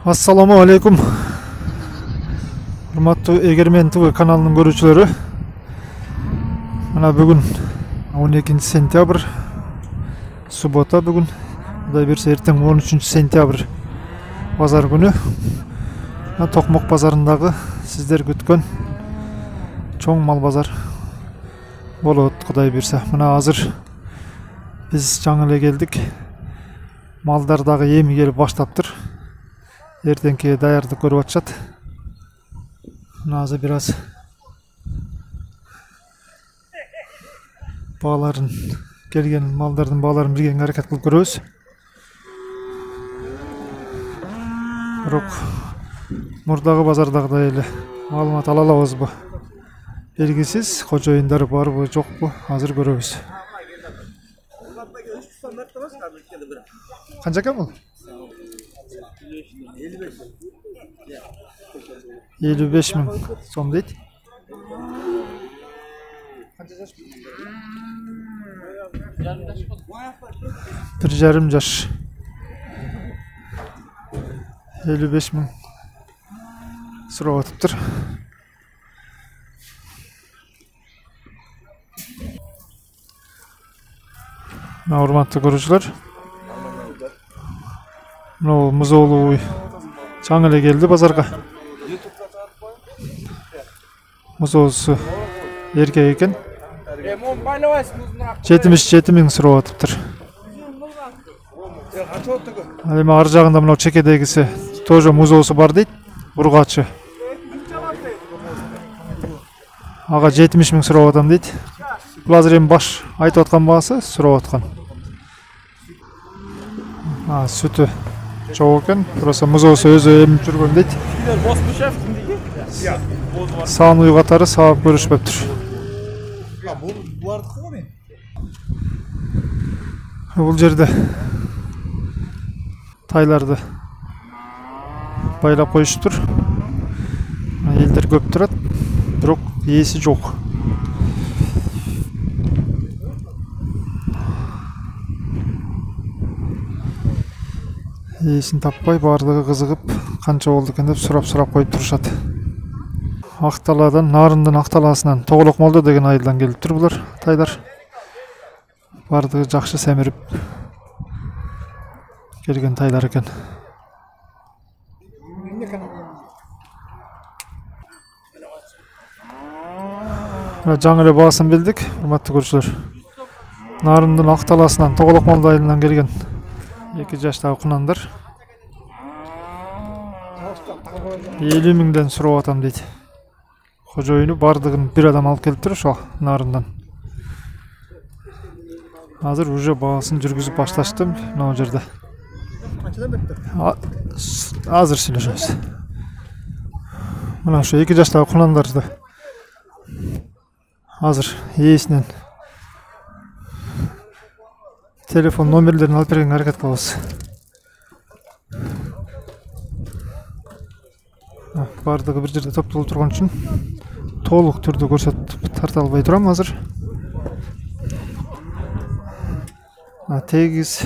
Assalamu alaikum. Hurmatly Egermen TV kanalının görүүчүлөрү. Mana бүгүн 12 сентябрь суббота бүгүн. Кудай берсе эртең 13 сентябрь базар күнү. Токмок базарындагы сиздер күткөн чоң мал базар болот, Кудай берсе. Мына азыр биз жаңы эле келдик. Малдар дагы эми келип баштаптыр. Эртеңки даярдык көрүп атышат. Мына азыр бир аз бааларын келген малдардын бааларын билгенге аракет кылып көрөбүз. Бирок мурдагы базардагыдай эле маалымат ала алабызбы? Белгисиз. Кожоюндар барбы, жокпу? Азыр көрөбүз. Канча экен бул? 55 миң сом дейт. Bir жарым жаш. 55 миң сурап атыптыр. Мына урматтуу көрүүчүлөр, мына музоолуу жаңы эле келди базарга. Музоосу эркек экен. 77 миң сурап атыптыр. Эми ар жагында мына чекедегиси тоже музоосу бар дейт, ургачы. Ага 70 миң сурап атам дейт. Бул азыр эми баш айтып аткан баасы сурап аткан. Сүтү чоң экен, просто музоосу өзү эмип жүргөн дейт. Саан уй катары саап көрүшпөптүр. Бул жерде тайларды байлап коюштур. Элдер көп турат, бирок ээси жок. Ээсин таппай баардыгы кызыгып, канча болду экен деп сурап коюп турушат. Акталадан, Нарындын Акталасынан Тоголок Молдо деген айылдан келиптир булар тайлар. Бардыгы жакшы семирип келген тайлар экен. Жаңы эле баасын билдик, урматтуу көрүүчүлөр. Нарындын Акталасынан Тоголок Молдо айылынан келген 2 жаштагы кунандар 50 миңден сурап атам дейт. Кожоюну бардыгын бир адам алып келиптир ошо Нарындан. Азыр уже баасын жүргүзүп башташтым мына жерде. Азыр сүйлөшөбүз. Мына ошо 2 жаштагы кунандарды азыр ээсинен телефон номерлерин алып бергенге аракет кылабыз. Бардыгы бир жерде топтолуп турган үчүн толук түрдө көрсөтүп тарта албай турам азыр. Тегиз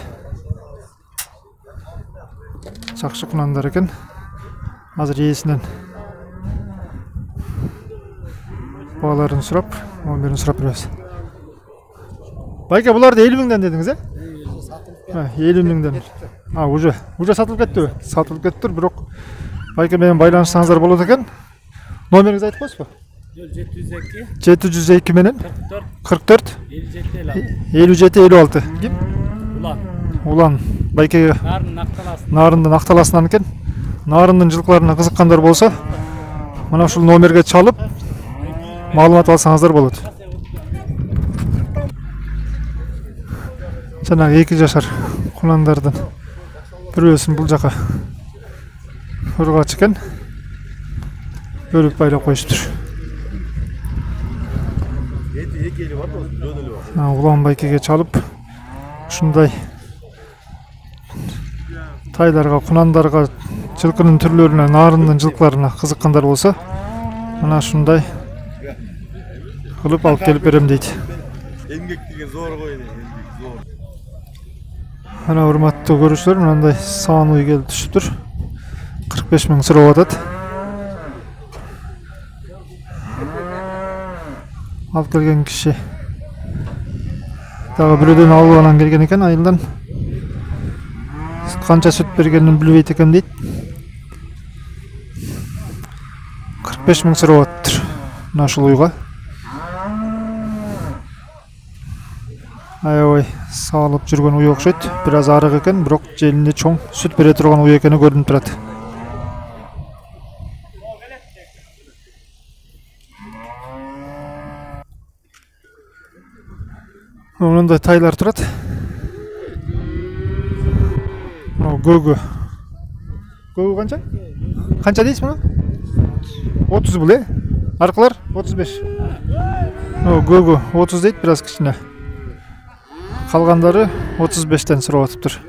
жакшы кунандар экен. Азыр ээсинен бааларын сурап, номерин сурап беребиз. Байке, буларды 50 миңден дедиңиз, э? 50 миңден. Уже сатылып кеттиби? Сатылып кеттир, бирок байке менен байланышсаңыздар болот экен. Номериңизди айтып коесузбу? 702 менен 44 57 56. Ким? Улан. Байке Нарындын Акталасынан экен. Нарындын жылкыларына кызыккандар болсо, мына ушул номерге чалып маалымат алсаңыздар болот. Жанагы 2 жашар кунандардын бирөөсүн бул жака ургач экен. Бөлүп байлап коюштур. Улан байкеге чалып, ушундай тайларга, кунандарга, жылкынын түрлөрүнө, нарындын жылкыларына кызыккандар болсо, мына ушундай кылып алып келип берем дейт. Эмгек деген зор кой, эмгек зор. Ana hurmatlı görüşler, mınандай sağan uy gelip düşüptür. 45 ming surap atат. Alып келген киши дагы бирөөдөн алып анан келген экен айылдан. Канча сүт бергенин билбейт экем дейт. 45 ming сурап атыптыр мына ушул уйга. Аябай саалып жүргөн уй окшойт. Бир аз арык экен, бирок желинде чоң сүт бере турган уй экени көрүнүп турат. Мындай тайлар турат. Гөгө. Гөгө канча? Канча дейсиз муну? 30 бул, Аркылар 35. Гөгө 30 дейт, бир аз кичине. Калгандары 35тен сурап атыптыр.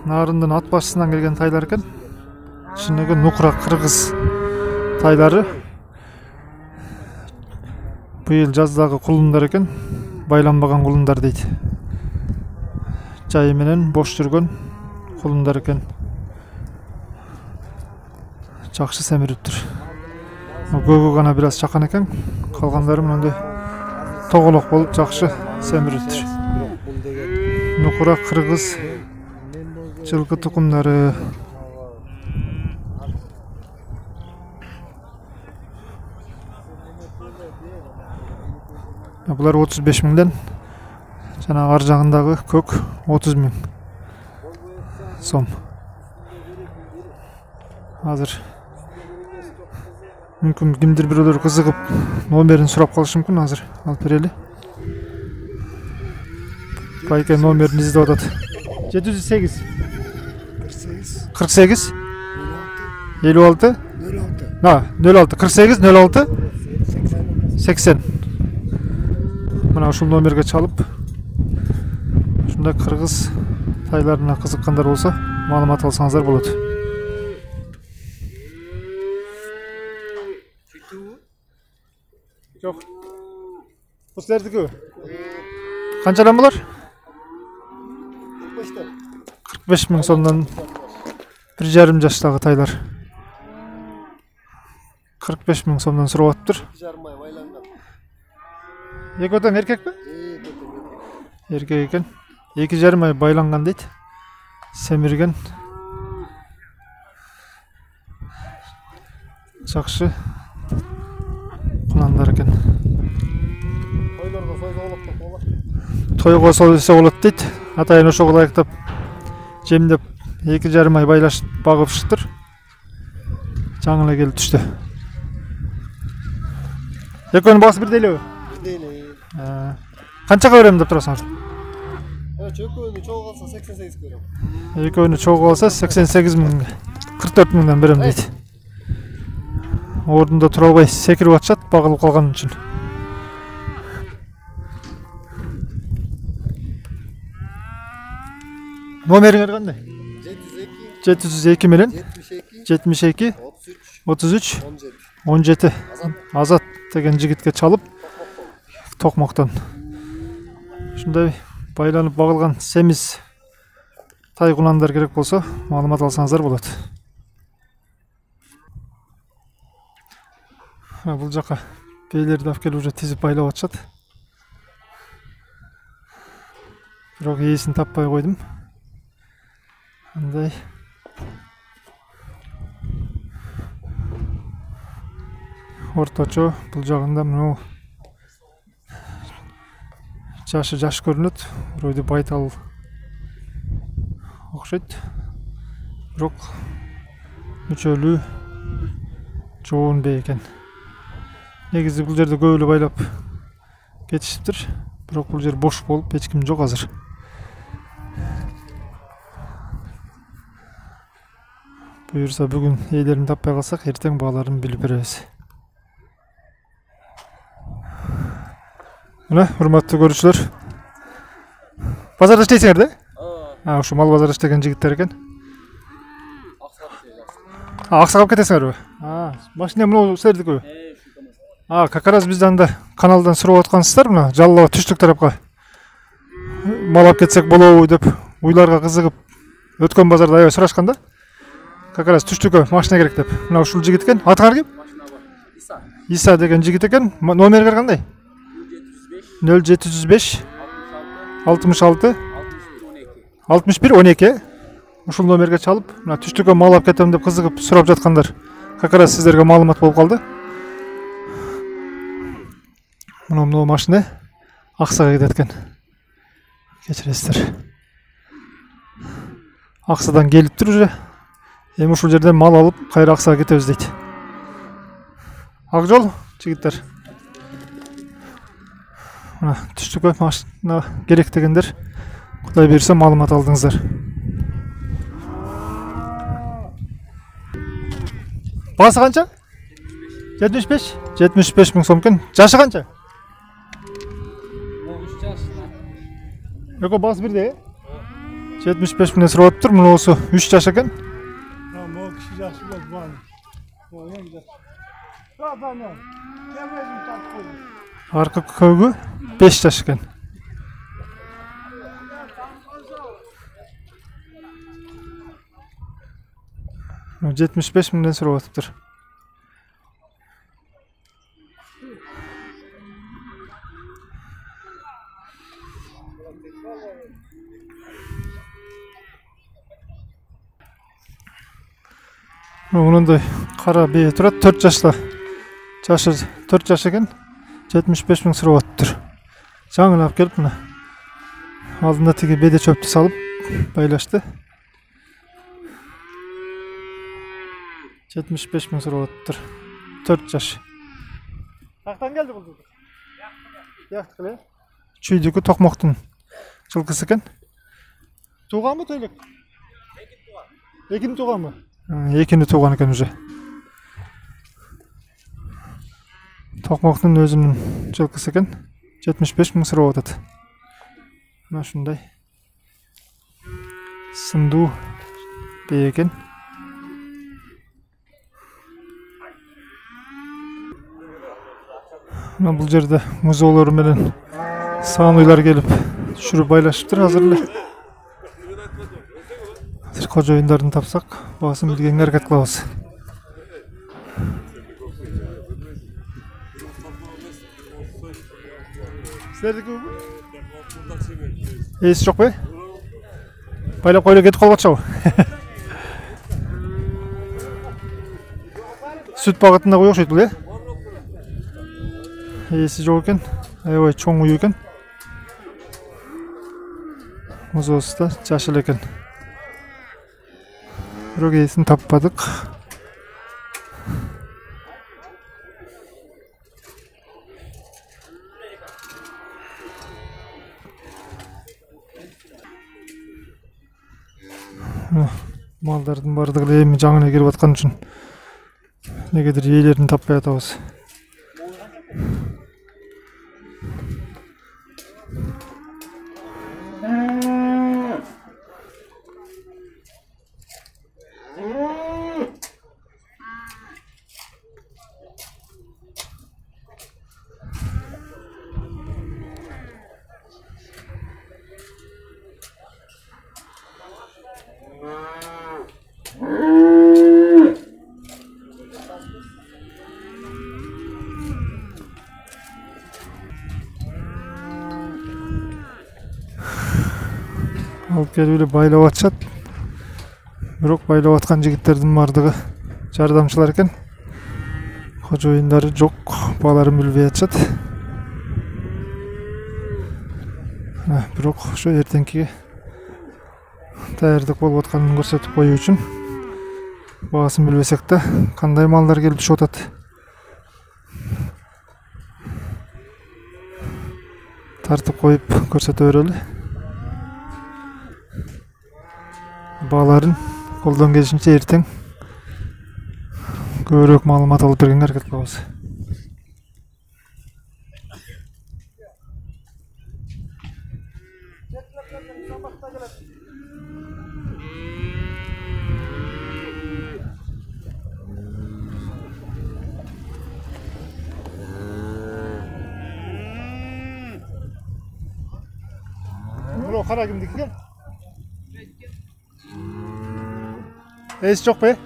Нарындын ат башысынан келген тайлар экен. Ичиндеги нукура кыргыз тайлары. Быйыл жаздагы кулундар экен. Байланбаган кулундар дейт. Жайы менен бош жүргөн кулундар экен. Жакшы семириптир. Гөгө гана бир аз чакан экен. Калгандары мындай тоголок болуп жакшы семириптир. Нукура кыргыз жылкы тукумдары. Булар 35 миңден, жана ар жагындагы көк 30 миң сом. Азыр мүмкүн кимдир бирөөлөр кызыгып номерин сурап калышы мүмкүн, азыр алып берели. Байке номерин издеп атат. 708 48 56 06 48 06 80. Мына ушул номерге чалып, ушундай кыргыз тайларына кызыккандар болсо, маалымат алсаңыздар болот. Жок. Бул силердики? Канчадан булар? 45 миң сомдон 1,5 жаштагы тайлар. 45 миң сомдон сурап атыптыр. Экөөтөн эркекпи? Эркек экен. 2,5 ай байланган дейт. Семирген. Жакшы кунандар экен. Тойго сойса болот дейт. Атайын ошого ылайыктап жемдеп 2,5 ай байлашып багыпшыптыр. Жаңы эле келип түштү. Экөөнүн баасы бирдей элеби? Канчага берем деп турасыңар? Экөөнү чогуу алса 88 берем. Экөөнү чогуу алса 88 миң, 44 миңден берем дейт. Ордунда тура албай секирип атышат багылып калган үчүн. Номериңер кандай? 702 менен 72 33 17 Азат деген жигитке чалып токмоктон ушундай байланып багылган семиз тай кунандар керек болсо маалымат алсаңыздар болот. Бул жака бейлерди алып келип уже тизип байлап атышат. Бирок ээсин таппай койдум. Андай орточо бул жагында мына жашы жаш көрүнөт. Вроде байтал окшойт. Бирок мүчөлүү жоон бей экен. Негизи бул жерде көп эле байлап кетишиптир. Бирок бул жер бош болуп эч ким жок азыр. Буюрса бүгүн ээлерин таппай калсак, эртең бааларын билип беребиз. Мына, урматтуу көрүүчүлөр. Базарда иштейсиңер да? Ушу мал базарда иштеген жигиттер экен. Аксагап кетесиңерби? Машина мына силердики? как раз bizden de kanaldan сұрап atkansızlar mı? Жаллаба түштік тарапқа. Мал алып кетсек болобу деп, уйларға қызығып, өткен базарда аябай сұрашканда. Как раз түштікке машина керек деп. Мына ушул жигит экен. Атыңар ким? Иса деген жигит экен. Номери кандай? 0705 66 61 12. Ушул номерге чалып, мына түштүккө мал алып кетем деп кызыгып сурап жаткандар. Как раз сиздерге маалымат болуп калды. Мына машина Аксага кетет экен. Кечиресиздер. Аксадан келиптир уже. Эми ушул жерден мал алып, кайра Аксага кетебиз дейт. Ак жол, жигиттер. Мына түштүккө машина керек дегендер, Кудай берсе маалымат алдыңыздар. Басы канча? 75? 75 миң сом экен. Жашы канча? 3 жашында. Эко басы бирде? 75 миңден сурап атыптыр. Мына осы 3 жаш экен. Mo kişi jaşı bo'ldi bor. O ham jaşı. Bana. Kemezim tatlı. Arka көйгү 5 жаш экен. Ну 75 миңден сурап атыптыр. Мындай кара бие турат, 4 жашта. Жашы 4 жаш экен. 75 миң сурап атыптыр. Жаңылап келип мына алдында тиги беде чөптү салып байлашты. 75 миң сурап атыптыр. 4 жаш. Каяктан келди бул? Яктыкы эле. Чүйдүкү Токмоктун жылкысы экен. Тууганбы төлөк? Экини тууганбы? Экини тууган экен уже. Токмоктун өзүнүн жылкысы экен. 75 миң сурап атат. Мына ушундай. Сындуу бие экен. Мына бул жерде музоолор менен саануйлар келип түшүрүп байлашыптыр азыр эле. Азыр кожоюндарын тапсак, баасын билгенге аракет кылабыз. Силердики бу? Эси жок бе? Байлап койдо кетип калбакчыбы? Сүт багытында кой окшойт бул, э? Эси жок экен. Аябай чоң үй экен. Музоосу да жашыл экен. Бирок эсин таппадык. Малдардын бардыгы эле эми жаңы кирип аткан үчүн негедир ээлерин таппай атабыз. Алып келип эле байлап атышат. Бирок байлап аткан жигиттердин бардыгы жардамчылар экен. Кожоюндары жок, бааларын билбей атышат. Бирок ошо эртеңкиге даярдык болуп атканын көрсөтүп коюу үчүн баасын билбесек да кандай малдар келип түшүп атат. Тартып коюп көрсөтө берели. Бааларын колдон келишинче эртең көбүрөөк маалымат алып бергенге аракет кылабыз. Kara kimdiki gel. Es çok be.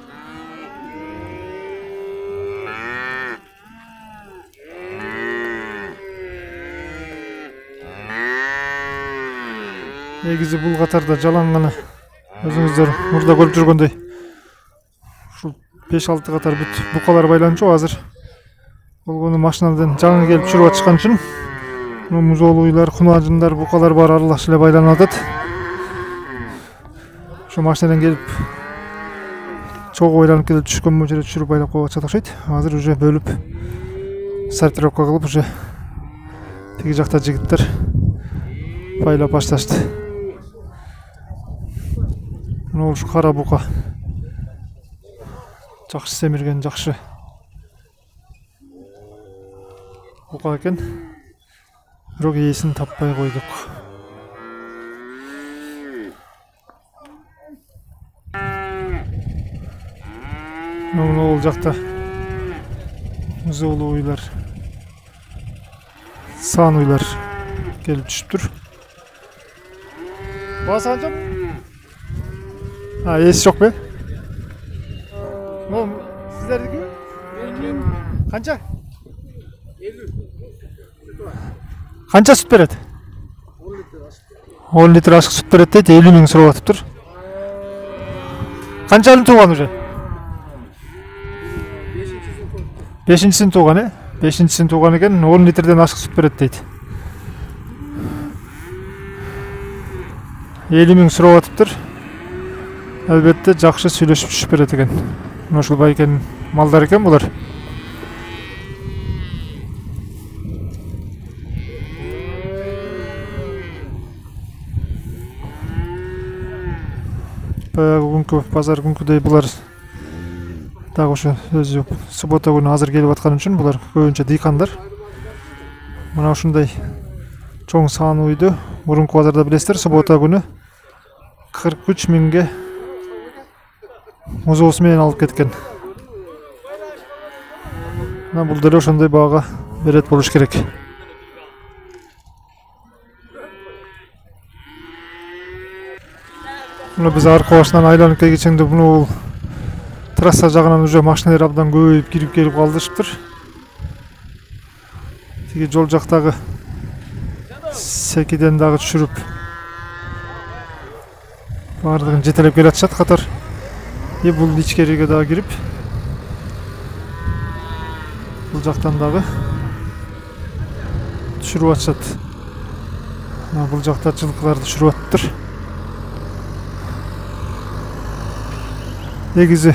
Негизи бул катарда жаланганы өзүңүздөр мурда көрүп жүргөндөй ушул 5-6 катар бүт букалар байланчу азыр болгону машинадан жаңы келип жүрүп атышкан үчүн музоолуу уйлар, кунажындар, букалар баары аралаш эле байланып атат. Ошо машинадан келип чогуу байланып келип түшкөн жерге түшүрүп байлап коюп атышат окшойт. Азыр уже бөлүп сортировка кылып уже тиги жакта жигиттер байлап башташты. Мына ушу кара бука жакшы семирген, жакшы бука экен. Бирок ээсин таппай койдук. Мына ол жакта музоолуу уйлар, сан уйлар келип түшүптүр. Баса канча? Ээси жок бе? Мына сиздердики? Канча? 50. Канча сүт берет? 10 литр ашык сүт берет дейт, 50 миң сурап атыптыр. Канчалын тууган уже? 5-син тууган, 5-син тууган экен, 10 литрден ашык сүт берет дейт. 50 миң сурап атыптыр. Албетте жакшы сүйлөшүп түшүп берет экен. Ушул байкен малдар экен булар. Күнкү базар күнкүдөй булар дагы ошо өзү суббота күнү азыр келип аткан үчүн булар көбүнчө дыйкандар. Мына ушундай чоң сан уйду мурунку базарда билесиздер, суббота күнү 43 миңге музоосу менен алып кеткен. Мына бул деле ошондой баага берет болуш керек. Мына биз арка башынан айланып келгечеңде бул трасса жагынан уже машиналар абдан көбөйүп кирип келип калдышыптыр. Тиги жол жактагы секиден дагы түшүрүп баардыгын жетелеп келе атышат катар. Бул ичкериге дагы кирип бул жактан дагы түшүрүп атышат. Бул жакта жылкыларды түшүрүп атыптыр. Негизи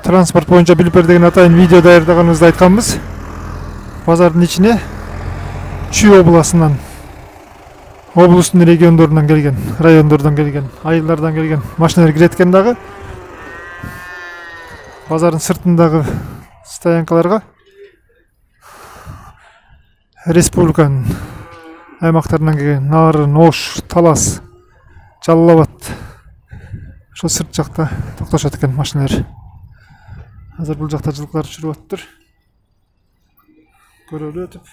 транспорт боюнча билип бер деген атайын видео даярдаганыбызды айтканбыз. Базардын ичине Чүй областынан, облустун региондорунан келген, райондордон келген, айылдардан келген машиналар кирет экен дагы. Базардын сыртындагы стоянкаларга республиканын аймактарынан келген Нарын, Ош, Талас, Жалал Абад ошо сырт жакта токтошот экен машиналар. Азыр бул жакта жылкылар түшүрүп атыптыр. Көрөлү өтүп.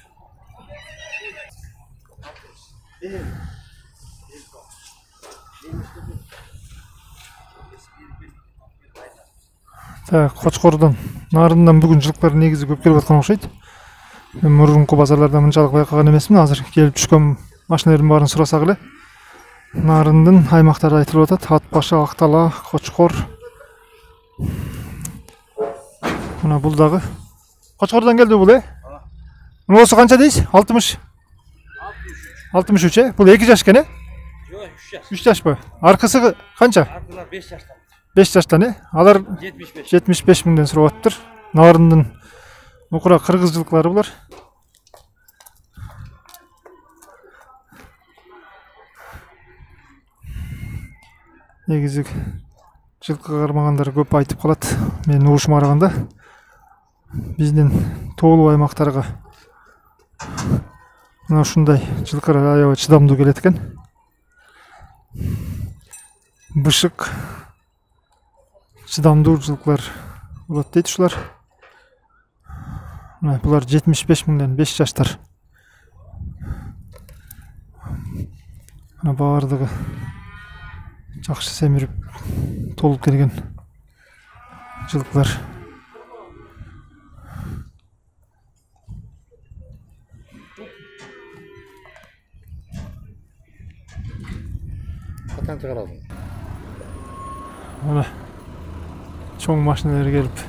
Кочкордон, Нарындан бүгүн жылкылар негизи көп келип аткан окшойт. Мен мурунку базарларда мынчалык байкаган эмесмин. Азыр келип түшкөн машиналардын баарын сурасак эле Нарындын аймактары айтылып атат. Ат башы, Актала, Кочкор. Мына бул дагы Кочкордон келди бул, Мунусу канча дейсиз? 60. 63, бул 2 жаш экен, Жок, 3 жаш. 3 жаш бы? Аркысы канча? Аркылар 5 жаштан. 5 жаштан, Алар 75 миңден сурап атыптыр. Нарындын мукура кыргыз жылкылары булар. Негизи жылкыга кармагандар көп айтып калат. Мен угушума караганда биздин тоолуу аймактарга мына ушундай жылкылар аябай чыдамдуу келет экен. Бышык чыдамдуу жылкылар болот дейт ушулар. Мына булар 75 миңден 5 жаштар. Мына бардыгы жакшы семирип толуп келген жылкылар. Катан чыгарадың? Мына чоң машиналар келип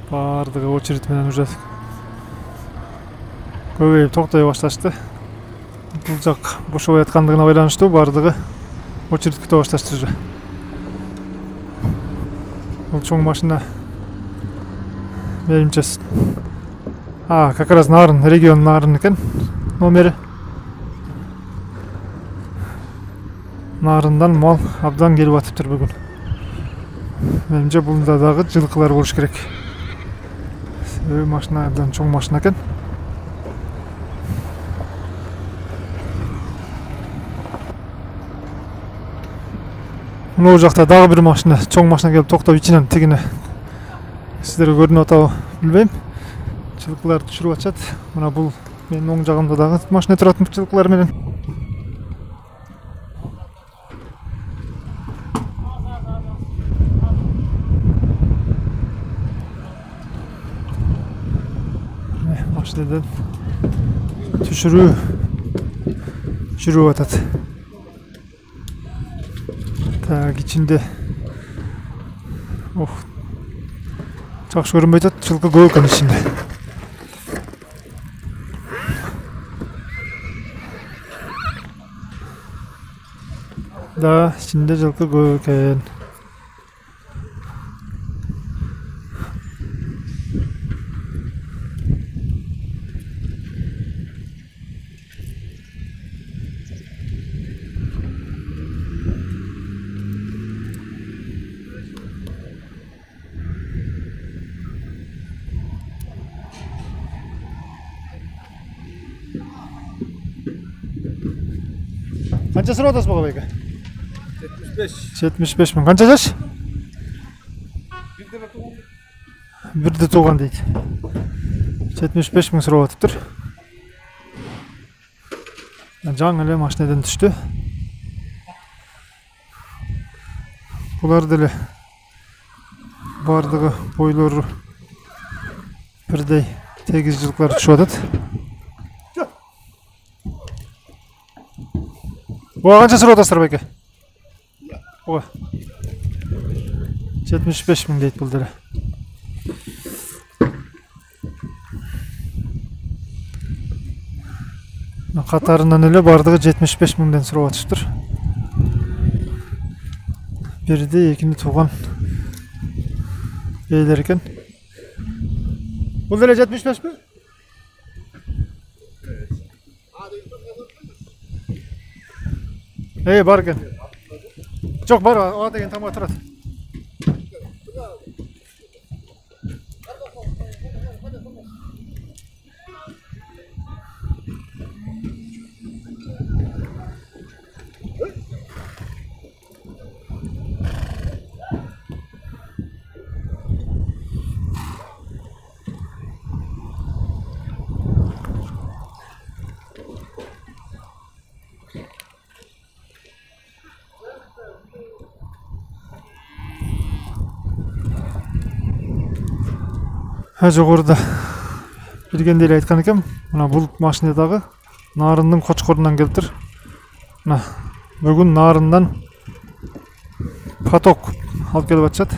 бардыгы очередь менен уже көбөйүп токтой башташты. Бул жак бошобой аткандыгына байланыштуу бардыгы очередь күтө башташты уже. Бул чоң машина менимче как раз Нарын, регион Нарын экен номери. Нарындан мал абдан келип атыптыр бүгүн. Менимче бунда дагы жылкылар болуш керек. Машина абдан чоң машина экен. Мына жакта дагы бир машина, чоң машина келип токтоп ичинен тигине. Сиздерге көрүнүп атабы билбейм. Жылкылар түшүрүп атышат. Мына бул менин оң жагымда дагы машина турат жылкылар менен. Машинадан түшүрүү жүрүп атат. Так, ичинде жакшы көрүнбөй атат, жылкы көп экен ичинде. Да, ичинде жылкы көп экен. Канча сурап атасыз бага байке? 75 мың. Канча жаш? Бирде тууган дейт. 75 мың сурап атыптыр. Жаңы эле машинадан түштү. Булар деле бардыгы бойлору бирдей тегиз жылкылар түшүп атат. Буга канча сурап атасыздар байке? Буга 75 мың дейт бул деле. Катарынан эле бардыгы 75 мыңдан сурап атышыптыр. Бирде экини тууган эйлер экен. Бул деле 75 миң? Бар экен. Жок, бар, ага деген тамга турат. Жогоруда билгендей эле айткан экем, мына бул машина дагы Нарындын Кочкорунан келиптир. Мына бүгүн Нарындан поток алып келип атышат.